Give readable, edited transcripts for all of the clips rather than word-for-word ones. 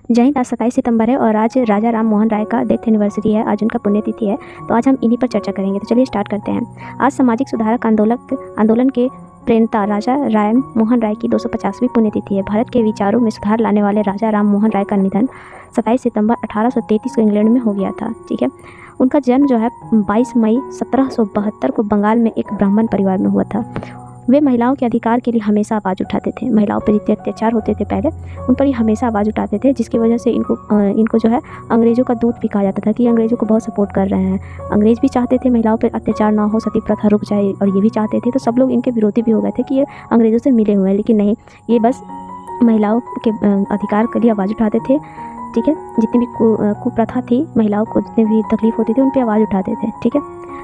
जय हिंद। आज 27 सितंबर है और आज राजा राम मोहन राय का डेथ एनिवर्सरी है। आज उनका पुण्यतिथि है, तो आज हम इन्हीं पर चर्चा करेंगे। तो चलिए स्टार्ट करते हैं। आज सामाजिक सुधारक आंदोलन के प्रणेता राजा राम मोहन राय की 250वीं पुण्यतिथि है। भारत के विचारों में सुधार लाने वाले राजा राम मोहन राय का निधन 27 सितंबर 1833 को इंग्लैंड में हो गया था। ठीक है, उनका जन्म जो है 22 मई 1772 को बंगाल में एक ब्राह्मण परिवार में हुआ था। वे महिलाओं के अधिकार के लिए हमेशा आवाज़ उठाते थे। महिलाओं पर जितने अत्याचार होते थे पहले, उन पर ये हमेशा आवाज़ उठाते थे, जिसकी वजह से इनको जो है अंग्रेज़ों का दूत भी कहा जाता था कि अंग्रेज़ों को बहुत सपोर्ट कर रहे हैं। अंग्रेज़ भी चाहते थे महिलाओं पर अत्याचार ना हो, सती प्रथा रुक जाए, और ये भी चाहते थे। तो सब लोग इनके विरोधी भी हो गए थे कि ये अंग्रेज़ों से मिले हुए हैं, लेकिन नहीं, ये बस महिलाओं के अधिकार के लिए आवाज़ उठाते थे। ठीक है, जितनी भी कुप्रथा थी, महिलाओं को जितनी भी तकलीफ होती थी, उन पर आवाज़ उठाते थे। ठीक है,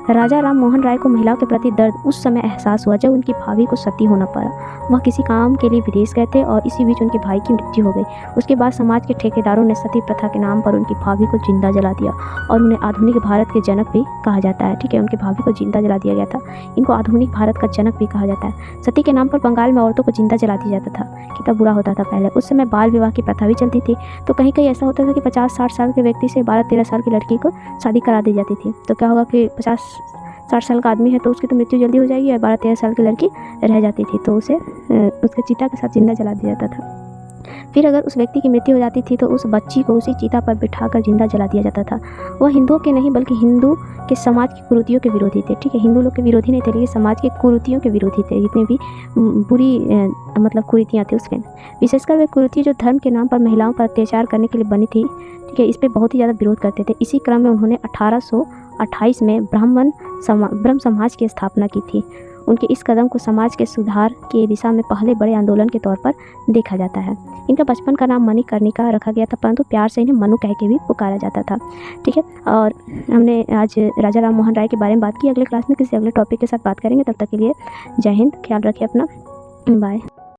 राजा राम मोहन राय को महिलाओं के प्रति दर्द उस समय एहसास हुआ जब उनकी भाभी को सती होना पड़ा। वह किसी काम के लिए विदेश गए थे और इसी बीच उनके भाई की मृत्यु हो गई। उसके बाद समाज के ठेकेदारों ने सती प्रथा के नाम पर उनकी भाभी को जिंदा जला दिया और उन्हें आधुनिक भारत के जनक भी कहा जाता है। ठीक है, उनकी भाभी को जिंदा जला दिया गया था। इनको आधुनिक भारत का जनक भी कहा जाता है। सती के नाम पर बंगाल में औरतों को जिंदा जला दिया जाता था। कितना बुरा होता था पहले। उस समय बाल विवाह की प्रथा भी चलती थी। तो कहीं कहीं ऐसा होता था कि 50-60 साल के व्यक्ति से 12-13 साल की लड़की को शादी करा दी जाती थी। तो क्या होगा कि 50-60 साल का आदमी है तो उसकी तो मृत्यु जल्दी हो जाएगी, और 12-13 साल की लड़की रह जाती थी तो उसे उसके चिता के साथ जिंदा जला दिया जाता था। फिर अगर उस व्यक्ति की मृत्यु हो जाती थी तो उस बच्ची को उसी चिता पर बिठाकर जिंदा जला दिया जाता था। वह हिंदुओं के नहीं बल्कि हिंदू के समाज की कुरीतियों के विरोधी थे। ठीक है, हिंदू लोग के विरोधी नहीं थे, लेकिन समाज के कुरीतियों के विरोधी थे। जितनी भी बुरी मतलब कुरीतियाँ थी उसके, विशेषकर वे कुरीति जो धर्म के नाम पर महिलाओं पर अत्याचार करने के लिए बनी थी। ठीक है, इस पर बहुत ही ज़्यादा विरोध करते थे। इसी क्रम में उन्होंने 1828 में ब्रह्म समाज की स्थापना की थी। उनके इस कदम को समाज के सुधार की दिशा में पहले बड़े आंदोलन के तौर पर देखा जाता है। इनका बचपन का नाम मणिकर्णिका रखा गया था, परंतु प्यार से इन्हें मनु कह के भी पुकारा जाता था। ठीक है, और हमने आज राजा राम मोहन राय के बारे में बात की। अगले क्लास में किसी अगले टॉपिक के साथ बात करेंगे। तब तक के लिए जय हिंद, ख्याल रखिए अपना, बाय।